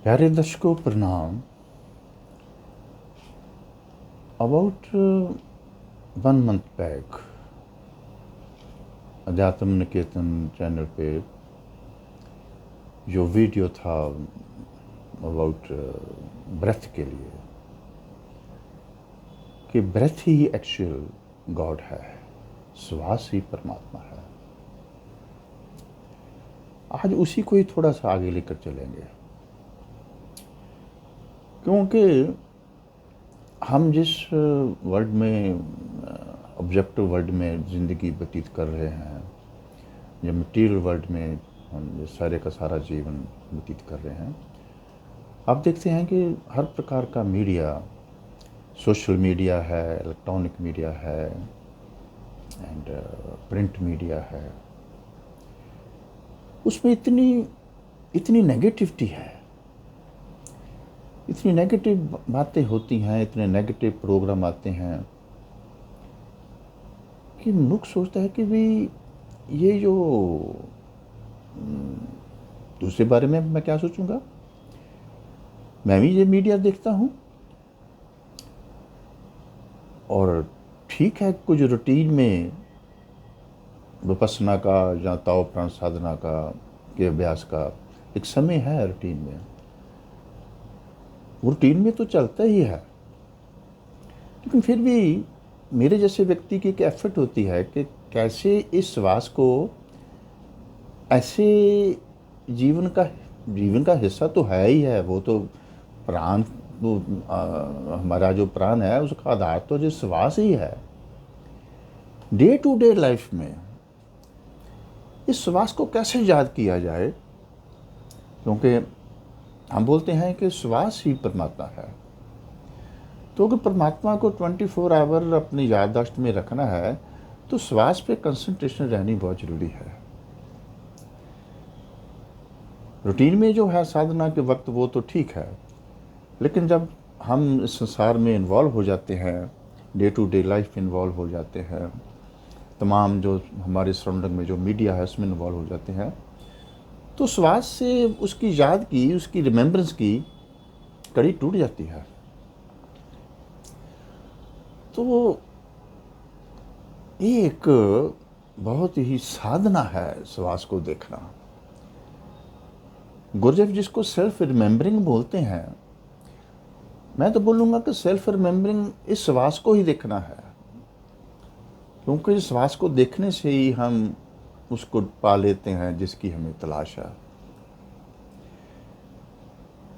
प्यारे दर्शकों प्रणाम। अबाउट 1 मंथ बैक अध्यात्म निकेतन चैनल पे जो वीडियो था अबाउट ब्रेथ के लिए कि ब्रेथ ही एक्चुअल गॉड है, श्वास ही परमात्मा है। आज उसी को ही थोड़ा सा आगे लेकर चलेंगे, क्योंकि हम जिस वर्ल्ड में ऑब्जेक्टिव वर्ल्ड में ज़िंदगी व्यतीत कर रहे हैं, जो मटीरियल वर्ल्ड में हम जो सारे का सारा जीवन व्यतीत कर रहे हैं, आप देखते हैं कि हर प्रकार का मीडिया, सोशल मीडिया है, इलेक्ट्रॉनिक मीडिया है एंड प्रिंट मीडिया है, उसमें इतनी नेगेटिविटी है, इतनी नेगेटिव बातें होती हैं, इतने नेगेटिव प्रोग्राम आते हैं कि मनुष्य सोचता है कि भाई ये जो दूसरे बारे में मैं क्या सोचूंगा, मैं भी ये मीडिया देखता हूँ और ठीक है, कुछ रूटीन में विपස්සना का या ताओ प्राण साधना का के अभ्यास का एक समय है रूटीन में, रूटीन में तो चलता ही है, लेकिन फिर भी मेरे जैसे व्यक्ति की एक एफर्ट होती है कि कैसे इस श्वास को ऐसे जीवन का हिस्सा तो है ही है, वो तो प्राण तो हमारा जो प्राण है उसका आधार तो जो श्वास ही है। डे टू डे लाइफ में इस श्वास को कैसे याद किया जाए, क्योंकि हम बोलते हैं कि श्वास ही परमात्मा है। तो अगर परमात्मा को 24 आवर अपनी याददाश्त में रखना है तो श्वास पे कंसंट्रेशन रहनी बहुत ज़रूरी है। रूटीन में जो है साधना के वक्त वो तो ठीक है, लेकिन जब हम इस संसार में इन्वॉल्व हो जाते हैं, डे टू डे लाइफ में इन्वॉल्व हो जाते हैं, तमाम जो हमारे सराउंडिंग में जो मीडिया है उसमें इन्वॉल्व हो जाते हैं, तो श्वास से उसकी याद की, उसकी रिमेम्बरेंस की कड़ी टूट जाती है। तो ये एक बहुत ही साधना है श्वास को देखना। गुरुदेव जिसको सेल्फ रिमेम्बरिंग बोलते हैं, मैं तो बोलूँगा कि सेल्फ रिमेम्बरिंग इस श्वास को ही देखना है, क्योंकि इस श्वास को देखने से ही हम उसको पा लेते हैं जिसकी हमें तलाश है।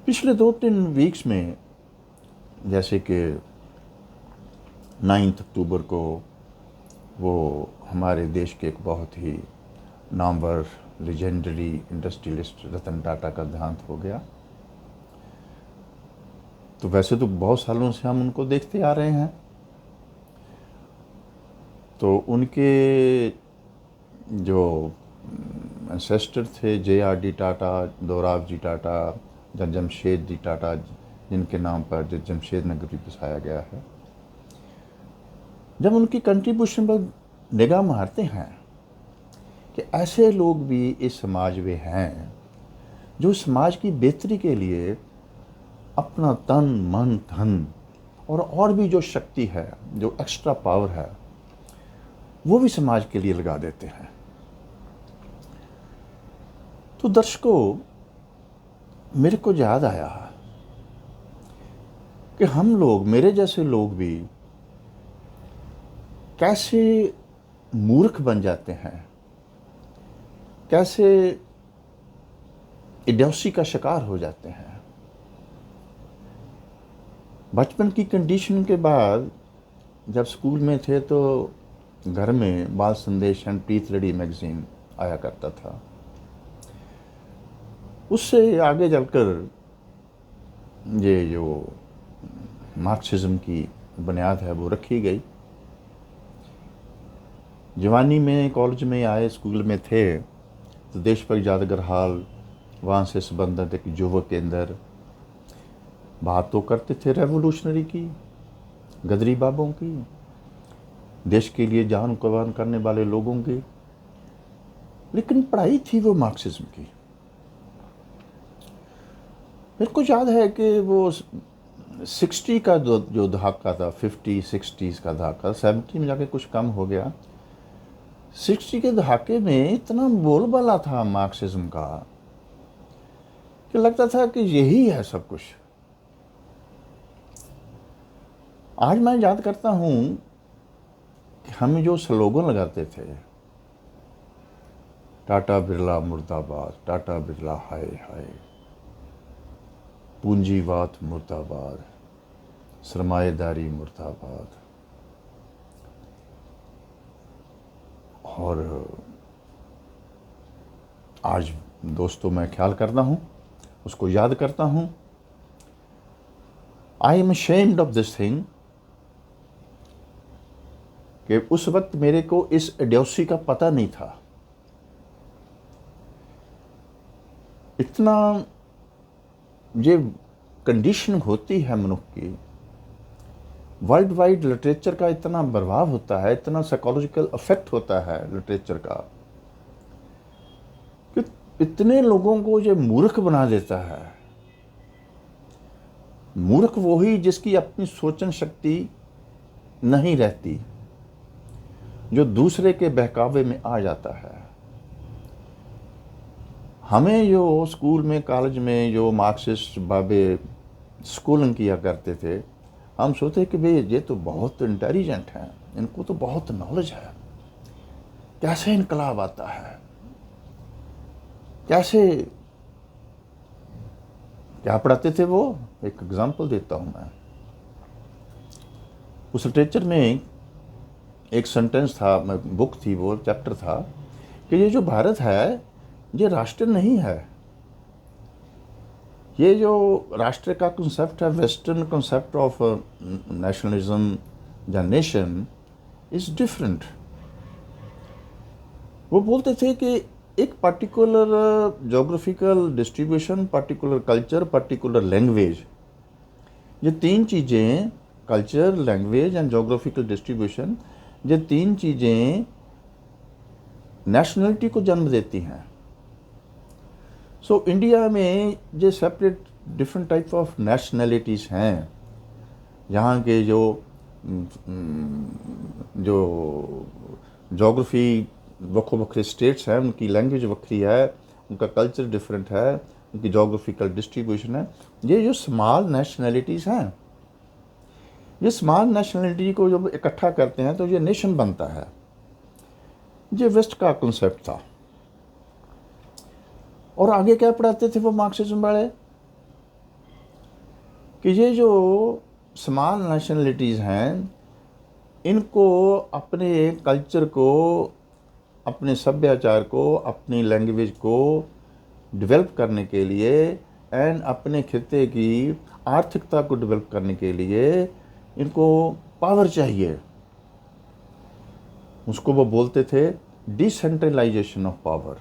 पिछले 2-3 वीक्स में, जैसे कि 9 अक्टूबर को वो हमारे देश के एक बहुत ही नामवर लेजेंडरी इंडस्ट्रियलिस्ट रतन टाटा का देहांत हो गया। तो वैसे तो बहुत सालों से हम उनको देखते आ रहे हैं, तो उनके जो एंसेस्टर थे JRD टाटा, दोराबजी टाटा, जमशेदजी टाटा, जिनके नाम पर जमशेद नगर भी बसाया गया है, जब उनकी कंट्रीब्यूशन पर निगाह मारते हैं कि ऐसे लोग भी इस समाज में हैं जो समाज की बेहतरी के लिए अपना तन मन धन और भी जो शक्ति है, जो एक्स्ट्रा पावर है, वो भी समाज के लिए लगा देते हैं। तो दर्शकों, मेरे को याद आया कि हम लोग, मेरे जैसे लोग भी कैसे मूर्ख बन जाते हैं, कैसे इडियोसी का शिकार हो जाते हैं। बचपन की कंडीशन के बाद जब स्कूल में थे तो घर में बाल संदेश एंड प्रीत लड़ी मैगजीन आया करता था। उससे आगे चलकर ये जो मार्क्सिज्म की बुनियाद है वो रखी गई। जवानी में कॉलेज में आए, स्कूल में थे, तो देश पर यादगार हाल, वहाँ से संबंधित एक युवक के अंदर बात तो करते थे रेवोल्यूशनरी की, गदरी बाबों की, देश के लिए जान कुर्बान करने वाले लोगों की, लेकिन पढ़ाई थी वो मार्क्सिज्म की। मेरे को याद है कि वो 60 का जो दहाका था, 50-60s का दहाका, 70 में जाके कुछ कम हो गया। 60 के दहाके में इतना बोलबाला था मार्क्सिज्म का कि लगता था कि यही है सब कुछ। आज मैं याद करता हूँ कि हम जो स्लोगन लगाते थे, टाटा बिरला मुर्दाबाद, टाटा बिरला हाय हाय, पूंजीवाद मुर्दाबाद, सरमाएदारी मुर्दाबाद, और आज दोस्तों मैं ख्याल करता हूँ, उसको याद करता हूँ। I am ashamed of this thing कि उस वक्त मेरे को इस इडियोसी का पता नहीं था। इतना ये कंडीशन होती है मनुष्य की, वर्ल्ड वाइड लिटरेचर का इतना प्रभाव होता है, इतना साइकोलॉजिकल इफेक्ट होता है लिटरेचर का, कि इतने लोगों को ये मूर्ख बना देता है। मूर्ख वही जिसकी अपनी सोचन शक्ति नहीं रहती, जो दूसरे के बहकावे में आ जाता है। हमें जो स्कूल में, कॉलेज में जो मार्क्सिस्ट बाबे स्कूलिंग किया करते थे, हम सोचते कि भाई ये तो बहुत इंटेलिजेंट हैं, इनको तो बहुत नॉलेज है, कैसे इनकलाब आता है, कैसे क्या पढ़ाते थे वो। एक एग्जांपल देता हूँ मैं। उस लिटरेचर में एक सेंटेंस था, बुक थी, वो चैप्टर था कि ये जो भारत है ये राष्ट्र नहीं है। ये जो राष्ट्र का कंसेप्ट है, वेस्टर्न कंसेप्ट ऑफ नेशनलिज्म या नेशन, इज डिफरेंट। वो बोलते थे कि एक particular geographical distribution, particular culture, particular language, ये तीन चीज़ें, culture, language and geographical distribution, ये तीन चीज़ें नेशनलिटी को जन्म देती हैं। सो इंडिया में जो separate different type of nationalities हैं, यहाँ के जो जोग्राफी वक्रो वक्रे स्टेट्स हैं, उनकी लैंग्वेज वक्री है, उनका कल्चर डिफरेंट है, उनकी जोग्राफिकल डिस्ट्रीब्यूशन है। ये जो स्मॉल नेशनलिटीज़ हैं, ये स्मॉल नेशनलिटी को जब इकट्ठा करते हैं तो ये नेशन बनता है। ये वेस्ट का कंसेप्ट था। और आगे क्या पढ़ाते थे वो मार्क्सिज्म वाले, कि ये जो स्मॉल नेशनलिटीज़ हैं, इनको अपने कल्चर को, अपने सभ्याचार को, अपनी लैंग्वेज को डेवलप करने के लिए एंड अपने खित्ते की आर्थिकता को डेवलप करने के लिए इनको पावर चाहिए। उसको वो बोलते थे decentralisation of power.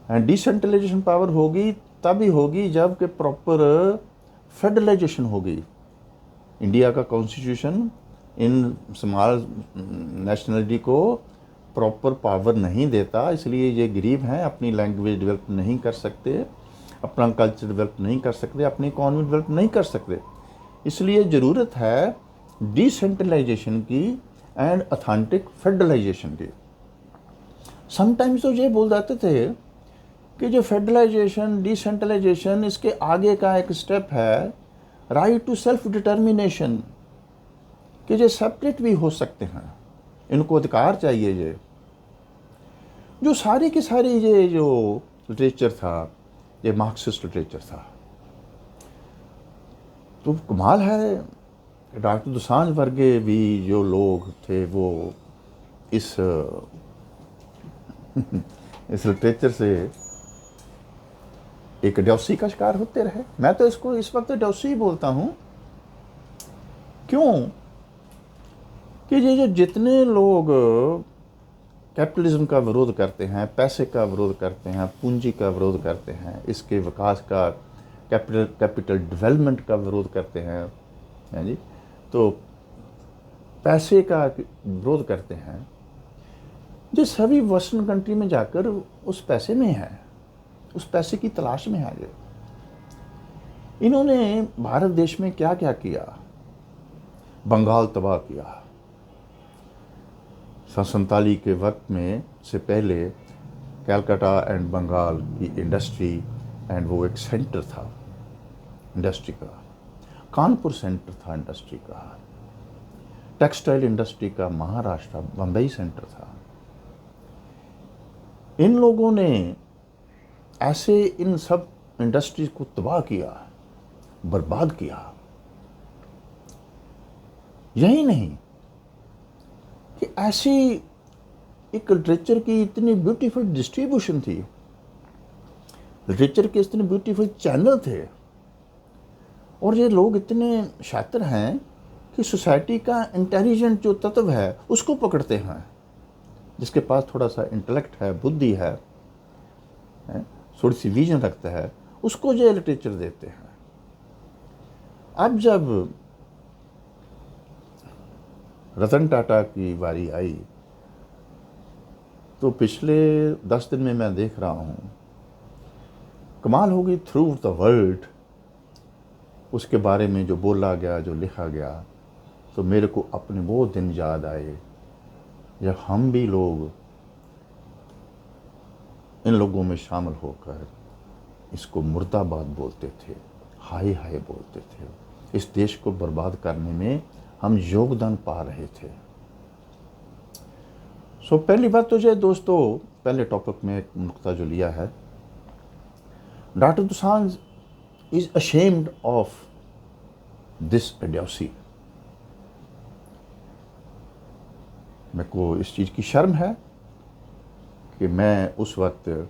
And decentralisation power होगी तभी होगी जब कि प्रॉपर फेडरलाइजेशन होगी। इंडिया का कॉन्स्टिट्यूशन इन स्मॉल नेशनलिटी को प्रॉपर पावर नहीं देता, इसलिए ये गरीब हैं, अपनी लैंग्वेज डेवलप नहीं कर सकते, अपना कल्चर डेवलप नहीं कर सकते, अपनी इकॉनमी डेवलप नहीं कर सकते। इसलिए ज़रूरत है डिसेंट्रलाइजेशन की एंड ऑथेंटिक फेडरलाइजेशन की। समटाइम्स तो ये बोल जाते थे कि जो फेडरलाइजेशन, डिसेंट्रलाइजेशन, इसके आगे का एक स्टेप है राइट टू सेल्फ डिटर्मिनेशन, कि ये सेपरेट भी हो सकते हैं, इनको अधिकार चाहिए। ये जो सारी की सारी ये जो लिटरेचर था, ये मार्क्सिस्ट लिटरेचर था। तो कमाल है, डॉक्टर दोसांझ वर्गे भी जो लोग थे वो इस लिटरेचर से एक डौसी का शिकार होते रहे। मैं तो इसको इस वक्त डौसी ही बोलता हूँ। क्यों? कि ये जो जितने लोग कैपिटलिज्म का विरोध करते हैं, पैसे का विरोध करते हैं, पूंजी का विरोध करते हैं, इसके विकास का, कैपिटल डेवलपमेंट का विरोध करते हैं, है जी, तो पैसे का विरोध करते हैं, जो सभी वेस्टर्न कंट्री में जाकर उस पैसे में है, उस पैसे की तलाश में है। इन्होंने भारत देश में क्या क्या किया। बंगाल तबाह किया। सन 47 के वक्त में से पहले कलकत्ता एंड बंगाल की इंडस्ट्री एंड वो एक सेंटर था इंडस्ट्री का। कानपुर सेंटर था इंडस्ट्री का। टेक्सटाइल इंडस्ट्री का महाराष्ट्र बम्बई सेंटर था। इन लोगों ने ऐसे इन सब इंडस्ट्रीज को तबाह किया, बर्बाद किया। यही नहीं कि ऐसी एक लिटरेचर की इतनी ब्यूटीफुल डिस्ट्रीब्यूशन थी, लिटरेचर के इतने ब्यूटीफुल चैनल थे, और ये लोग इतने शातिर हैं कि सोसाइटी का इंटेलिजेंट जो तत्व है उसको पकड़ते हैं। जिसके पास थोड़ा सा इंटेलेक्ट है, बुद्धि है, थोड़ी सी विजन रखता है, उसको जो लिटरेचर देते हैं। अब जब रतन टाटा की बारी आई तो पिछले 10 दिन में मैं देख रहा हूँ कमाल हो गई। थ्रू द वर्ल्ड उसके बारे में जो बोला गया, जो लिखा गया, तो मेरे को अपने वो दिन याद आए जब हम भी लोग इन लोगों में शामिल होकर इसको मुर्दाबाद बोलते थे, हाय हाय बोलते थे। इस देश को बर्बाद करने में हम योगदान पा रहे थे। सो पहली बात तो ये दोस्तों, पहले टॉपिक में एक नुक्ता जो लिया है, doctor Dosanjh is ashamed of this idiocy. मेरे को इस चीज़ की शर्म है कि मैं उस वक्त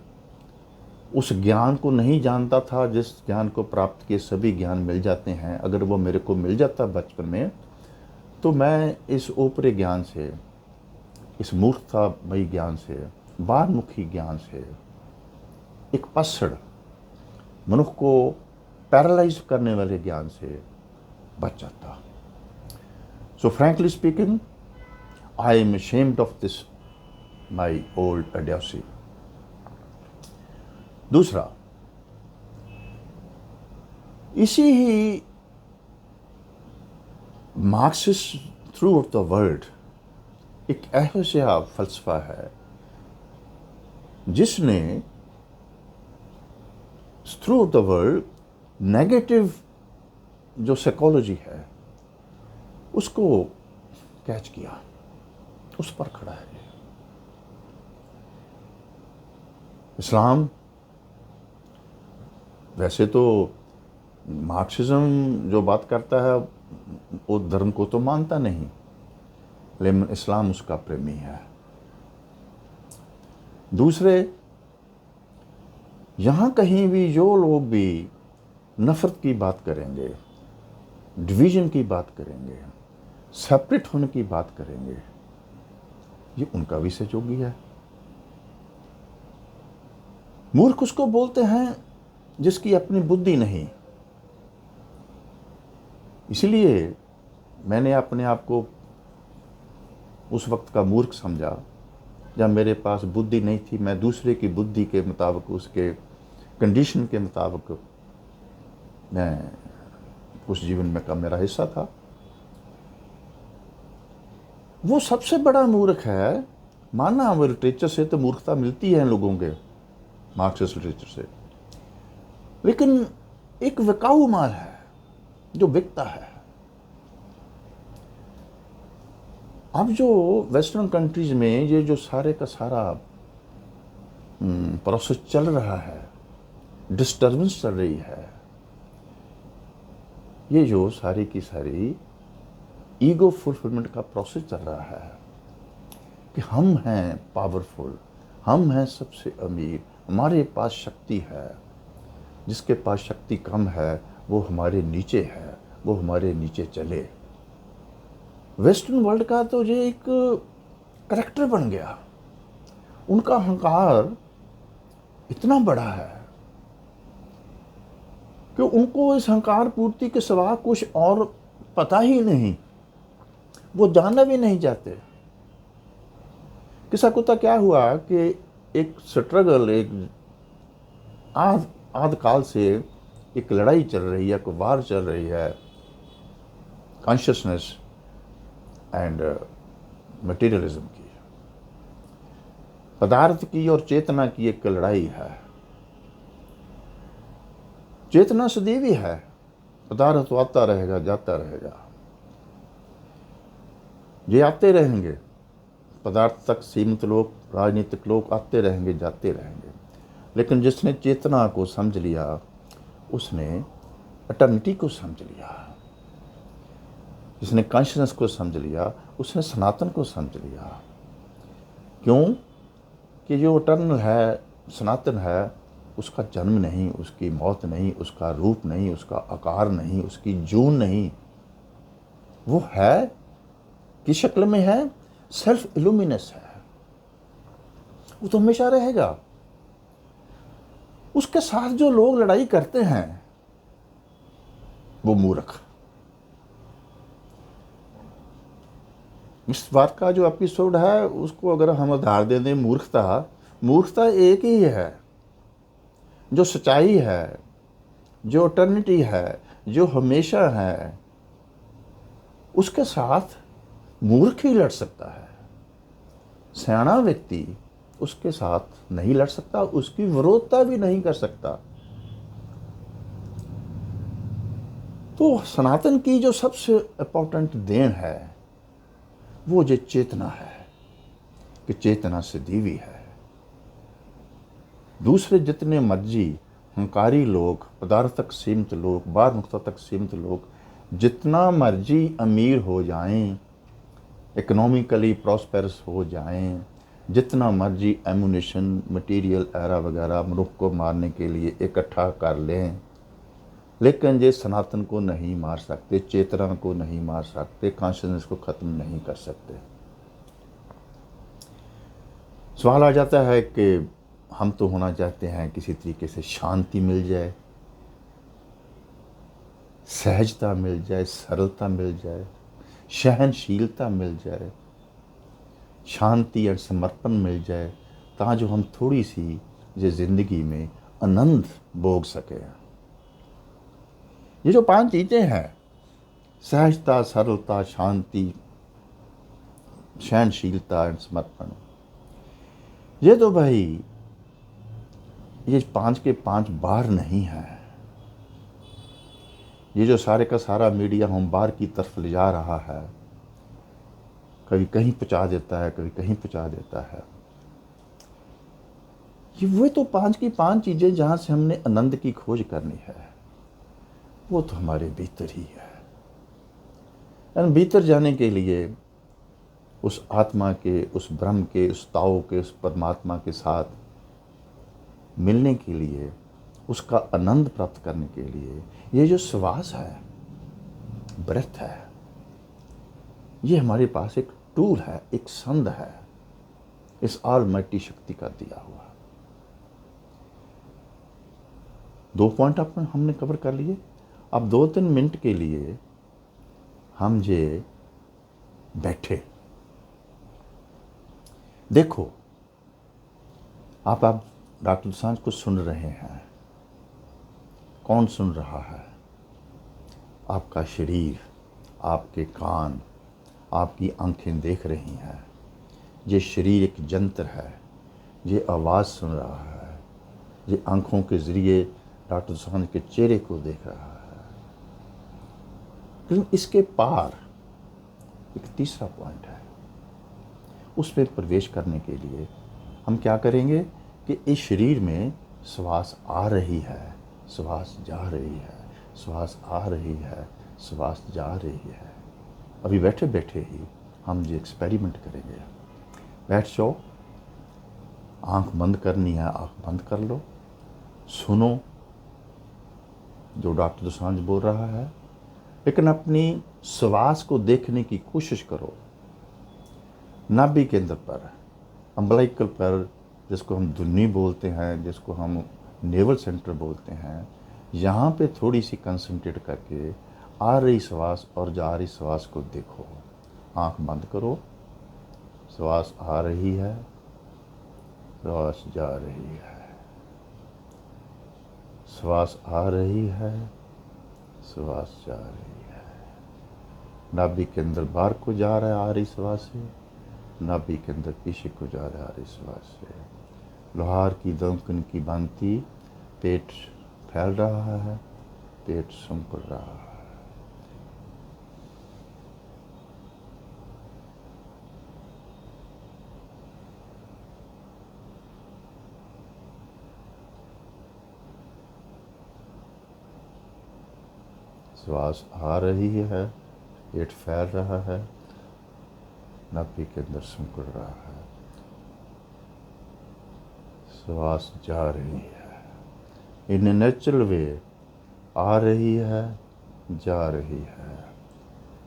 उस ज्ञान को नहीं जानता था जिस ज्ञान को प्राप्त किए सभी ज्ञान मिल जाते हैं। अगर वो मेरे को मिल जाता बचपन में तो मैं इस ऊपरी ज्ञान से, इस मूर्खतामयी ज्ञान से, बारमुखी ज्ञान से, एक पसड़ मनुष्य को पैरालाइज करने वाले ज्ञान से बच जाता। So frankly speaking, I am ashamed of this my old idiocy. दूसरा, इसी ही Marxist throughout the world एक ऐसा फलसफा है जिसने throughout the world negative जो साइकोलॉजी है उसको कैच किया, उस पर खड़ा है। इस्लाम वैसे तो मार्क्सिज्म जो बात करता है वो धर्म को तो मानता नहीं, लेकिन इस्लाम उसका प्रेमी है। दूसरे, यहाँ कहीं भी जो लोग भी नफरत की बात करेंगे, डिवीजन की बात करेंगे, सेपरेट होने की बात करेंगे, ये उनका विषय जोगी है। मूर्ख उसको बोलते हैं जिसकी अपनी बुद्धि नहीं। इसलिए मैंने अपने आप को उस वक्त का मूर्ख समझा जब मेरे पास बुद्धि नहीं थी। मैं दूसरे की बुद्धि के मुताबिक, उसके कंडीशन के मुताबिक मैं उस जीवन में का मेरा हिस्सा था। वो सबसे बड़ा मूर्ख है। माना वो लिटरेचर से तो मूर्खता मिलती है लोगों के, मार्क्सिस्ट लिटरेचर से, लेकिन एक विकाऊ माल है जो बिकता है। अब जो वेस्टर्न कंट्रीज में ये जो सारे का सारा प्रोसेस चल रहा है, डिस्टर्बेंस चल रही है, ये जो सारी की सारी ईगो फुलफिलमेंट का प्रोसेस चल रहा है कि हम हैं पावरफुल, हम हैं सबसे अमीर, हमारे पास शक्ति है, जिसके पास शक्ति कम है वो हमारे नीचे है, वो हमारे नीचे चले। वेस्टर्न वर्ल्ड का तो ये एक करैक्टर बन गया। उनका अहंकार इतना बड़ा है कि उनको इस अहंकार पूर्ति के सिवा कुछ और पता ही नहीं, वो जानना भी नहीं चाहते। किसा कुत्ता क्या हुआ कि एक स्ट्रगल, एक आद काल से एक लड़ाई चल रही है, एक वार चल रही है, कॉन्शियसनेस एंड मटेरियलिज्म की, पदार्थ की और चेतना की एक लड़ाई है। चेतना सदैव ही है, पदार्थ तो आता रहेगा जाता रहेगा, ये आते रहेंगे, पदार्थ तक सीमित लोग, राजनीतिक लोग आते रहेंगे जाते रहेंगे, लेकिन जिसने चेतना को समझ लिया उसने एटर्निटी को समझ लिया, जिसने कॉन्शियसनेस को समझ लिया उसने सनातन को समझ लिया। क्यों कि जो इटर्नल है, सनातन है, उसका जन्म नहीं, उसकी मौत नहीं, उसका रूप नहीं, उसका आकार नहीं, उसकी जून नहीं, वो है किस शक्ल में है? सेल्फ इल्यूमिनस है, वो तो हमेशा रहेगा। उसके साथ जो लोग लड़ाई करते हैं वो मूर्ख। इस बात का जो एपिसोड है उसको अगर हम आधार दे दें मूर्खता, मूर्खता एक ही है, जो सच्चाई है, जो इटर्निटी है, जो हमेशा है, उसके साथ मूर्ख ही लड़ सकता है। सयाना व्यक्ति उसके साथ नहीं लड़ सकता, उसकी विरोधता भी नहीं कर सकता। तो सनातन की जो सबसे इंपॉर्टेंट देन है वो जो चेतना है, कि चेतना सदैवी है। दूसरे जितने मर्जी हंकारी लोग, पदार्थ तक सीमित लोग, बाहर मुक्ता तक सीमित लोग जितना मर्जी अमीर हो जाएं, इकोनॉमिकली प्रॉस्पेरस हो जाएं, जितना मर्जी एमुनेशन, मटेरियल एरा वगैरह मनुष्य को मारने के लिए इकट्ठा कर लें, लेकिन ये सनातन को नहीं मार सकते, चेतना को नहीं मार सकते, कॉन्शियसनेस को ख़त्म नहीं कर सकते। सवाल आ जाता है कि हम तो होना चाहते हैं किसी तरीके से शांति मिल जाए, सहजता मिल जाए, सरलता मिल जाए, सहनशीलता मिल जाए, शांति और समर्पण मिल जाए, ताकि जो हम थोड़ी सी ये ज़िंदगी में आनंद भोग सके। ये जो 5 चीज़ें हैं, सहजता, सरलता, शांति, सहनशीलता और समर्पण, ये तो भाई ये 5 के 5 बार नहीं है। ये जो सारे का सारा मीडिया हम बाहर की तरफ ले जा रहा है, कभी कहीं पहुंचा देता है, कभी कहीं पहुंचा देता है, ये वो तो 5 की 5 चीज़ें जहाँ से हमने आनंद की खोज करनी है, वो तो हमारे भीतर ही है। यानी भीतर जाने के लिए उस आत्मा के, उस ब्रह्म के, उस ताओ के, उस परमात्मा के साथ मिलने के लिए, उसका आनंद प्राप्त करने के लिए ये जो श्वास है, ब्रेथ है, ये हमारे पास एक टूल है, एक संद है, इस ऑलमाइटी शक्ति का दिया हुआ। 2 पॉइंट हमने कवर कर लिए। अब 2-3 मिनट के लिए हम ये बैठे, देखो आप डॉक्टर दोसांझ को सुन रहे हैं। कौन सुन रहा है? आपका शरीर, आपके कान, आपकी आंखें देख रही हैं। ये शरीर एक यंत्र है, ये आवाज़ सुन रहा है, ये आंखों के ज़रिए डॉक्टर दोसांझ के चेहरे को देख रहा है। लेकिन इसके पार एक तीसरा पॉइंट है, उसमें प्रवेश करने के लिए हम क्या करेंगे कि इस शरीर में श्वास आ रही है, श्वास जा रही है, श्वास आ रही है, श्वास जा रही है। अभी बैठे बैठे ही हम ये एक्सपेरिमेंट करेंगे। बैठ जाओ, आंख बंद करनी है, आंख बंद कर लो, सुनो जो डॉक्टर दोसांझ बोल रहा है, लेकिन अपनी श्वास को देखने की कोशिश करो। नाभि केंद्र पर, अम्बलाइकल पर, जिसको हम धुन्नी बोलते हैं, जिसको हम नेवल सेंटर बोलते हैं, यहाँ पे थोड़ी सी कंसंट्रेट करके आ रही श्वास और जा रही श्वास को देखो। आंख बंद करो, श्वास आ रही है, श्वास जा रही है, श्वास आ रही है, श्वास जा रही है। नाभि के अंदर बाहर को जा रहा है आ रही श्वास से, नाभि के अंदर पीछे को जा रहा है आ रही श्वास से। लोहार की दमकन की भांति पेट फैल रहा है, पेट संकुल रहा है। श्वास आ रही है, पेट फैल रहा है, नाभि के अंदर संकुल रहा है। श्वास जा रही है, इन नेचुरल वे आ रही है, जा रही है।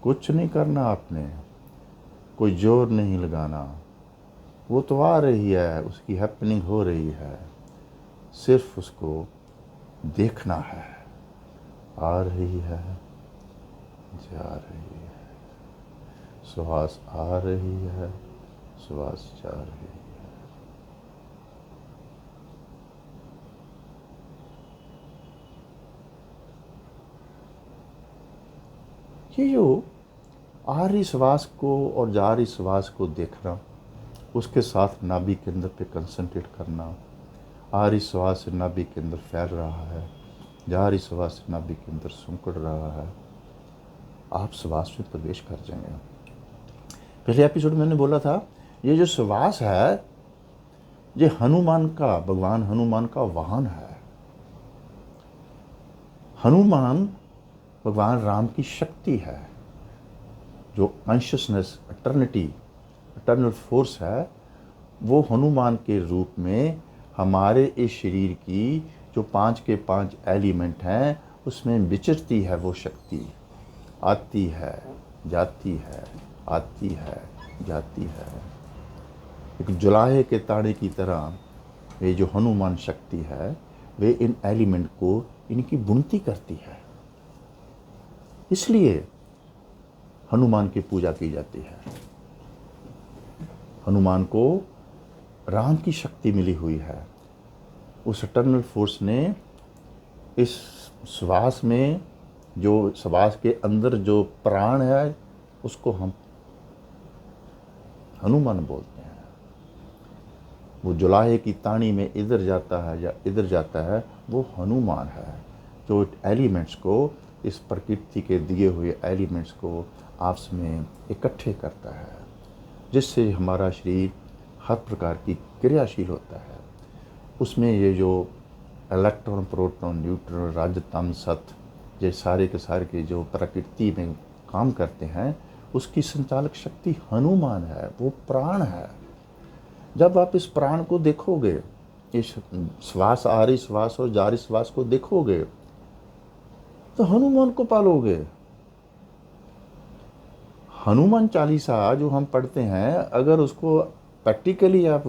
कुछ नहीं करना आपने, कोई जोर नहीं लगाना, वो तो आ रही है, उसकी हैपनिंग हो रही है, सिर्फ उसको देखना है। आ रही है, जा रही है, श्वास आ रही है, श्वास जा रही है। ये जो आ रही श्वास को और जा रही श्वास को देखना, उसके साथ नाभि के अंदर पे कंसंट्रेट करना। आ रही श्वास से नाभि के अंदर फैल रहा है, जा रही श्वास से नाभि के अंदर सिकुड़ रहा है। आप श्वास में प्रवेश कर जाएंगे। पहले एपिसोड में मैंने बोला था, ये जो श्वास है ये हनुमान का, भगवान हनुमान का वाहन है। हनुमान भगवान राम की शक्ति है। जो कॉन्शियसनेस, इटर्नल फोर्स है, वो हनुमान के रूप में हमारे इस शरीर की जो 5 के 5 एलिमेंट हैं उसमें विचरती है। वो शक्ति आती है, जाती है, आती है, जाती है। एक जुलाहे के ताड़े की तरह ये जो हनुमान शक्ति है वे इन एलिमेंट को, इनकी बुनती करती है। इसलिए हनुमान की पूजा की जाती है। हनुमान को राम की शक्ति मिली हुई है। उस इटर्नल फोर्स ने इस श्वास में, जो श्वास के अंदर जो प्राण है, उसको हम हनुमान बोलते हैं। वो जुलाहे की तानी में इधर जाता है या इधर जाता है, वो हनुमान है जो एलिमेंट्स को, इस प्रकृति के दिए हुए एलिमेंट्स को आपस में इकट्ठे करता है, जिससे हमारा शरीर हर प्रकार की क्रियाशील होता है। उसमें ये जो इलेक्ट्रॉन, प्रोटॉन, न्यूट्रॉन, रज, तम, सत, ये सारे के सारे के जो प्रकृति में काम करते हैं, उसकी संचालक शक्ति हनुमान है। वो प्राण है। जब आप इस प्राण को देखोगे, इस श्वास आ रही श्वास और जा रही श्वास को देखोगे, तो हनुमान को पालोगे। हनुमान चालीसा जो हम पढ़ते हैं, अगर उसको प्रैक्टिकली आप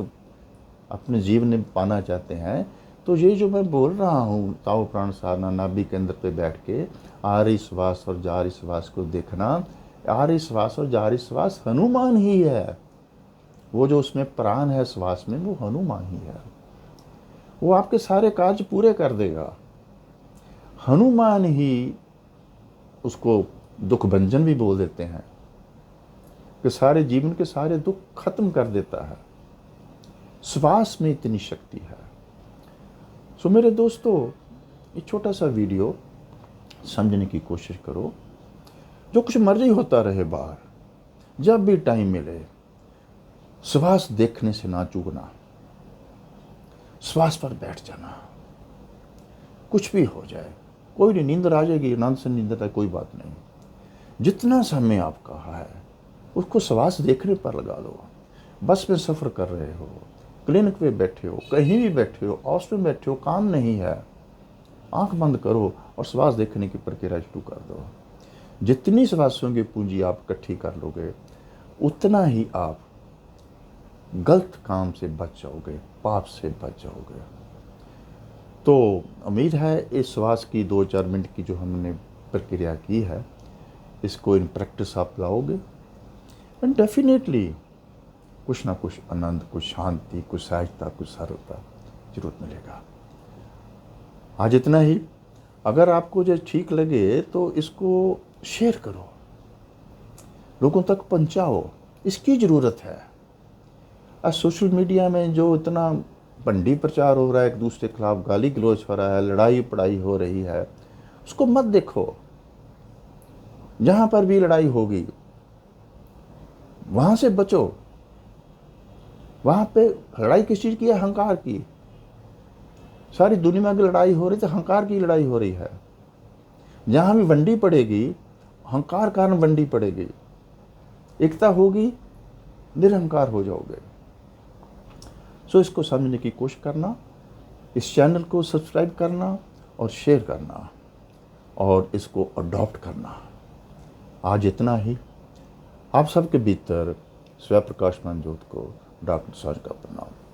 अपने जीवन में पाना चाहते हैं, तो ये जो मैं बोल रहा हूँ, ताओ प्राण साधना, नाभि के अंदर पे बैठ के आ रही श्वास और जा रही श्वास को देखना, आ रही श्वास और जा रही श्वास हनुमान ही है। वो जो उसमें प्राण है श्वास में, वो हनुमान ही है। वो आपके सारे कार्य पूरे कर देगा। हनुमान ही, उसको दुख भंजन भी बोल देते हैं, कि सारे जीवन के सारे दुख खत्म कर देता है। श्वास में इतनी शक्ति है। सो मेरे दोस्तों, ये छोटा सा वीडियो समझने की कोशिश करो। जो कुछ मर्जी होता रहे बाहर, जब भी टाइम मिले, श्वास देखने से ना चूकना। श्वास पर बैठ जाना। कुछ भी हो जाए, कोई नहीं, नींद आ जाएगी, आनंद से नींद आता, कोई बात नहीं। जितना समय आपका है उसको श्वास देखने पर लगा लो। बस में सफ़र कर रहे हो, क्लिनिक पे बैठे हो, कहीं भी बैठे हो, ऑफिस में बैठे हो, काम नहीं है, आंख बंद करो और श्वास देखने की प्रक्रिया शुरू कर दो। जितनी श्वासों की पूंजी आप इकट्ठी कर लोगे, उतना ही आप गलत काम से बच जाओगे, पाप से बच जाओगे। तो उम्मीद है इस श्वास की 2-4 मिनट की जो हमने प्रक्रिया की है, इसको इन प्रैक्टिस आप लाओगे, एंड डेफिनेटली कुछ ना कुछ आनंद, कुछ शांति, कुछ सहजता, कुछ सरलता जरूर मिलेगा। आज इतना ही। अगर आपको जो ठीक लगे तो इसको शेयर करो, लोगों तक पहुंचाओ, इसकी ज़रूरत है। आज सोशल मीडिया में जो इतना बंडी प्रचार हो रहा है, एक दूसरे के खिलाफ गाली गलौज हो रहा है, लड़ाई पड़ाई हो रही है, उसको मत देखो। जहाँ पर भी लड़ाई होगी वहाँ से बचो। वहाँ पे लड़ाई किस चीज़ की है? अहंकार की। सारी दुनिया की लड़ाई हो रही तो अहंकार की लड़ाई हो रही है। जहाँ भी वंडी पड़ेगी, अहंकार कारण वंडी पड़ेगी। एकता होगी, निरहंकार हो जाओगे। सो इसको समझने की कोशिश करना, इस चैनल को सब्सक्राइब करना और शेयर करना और इसको अडॉप्ट करना। आज इतना ही। आप सबके भीतर स्वयं प्रकाशमान ज्योत को डॉक्टर साज का प्रणाम।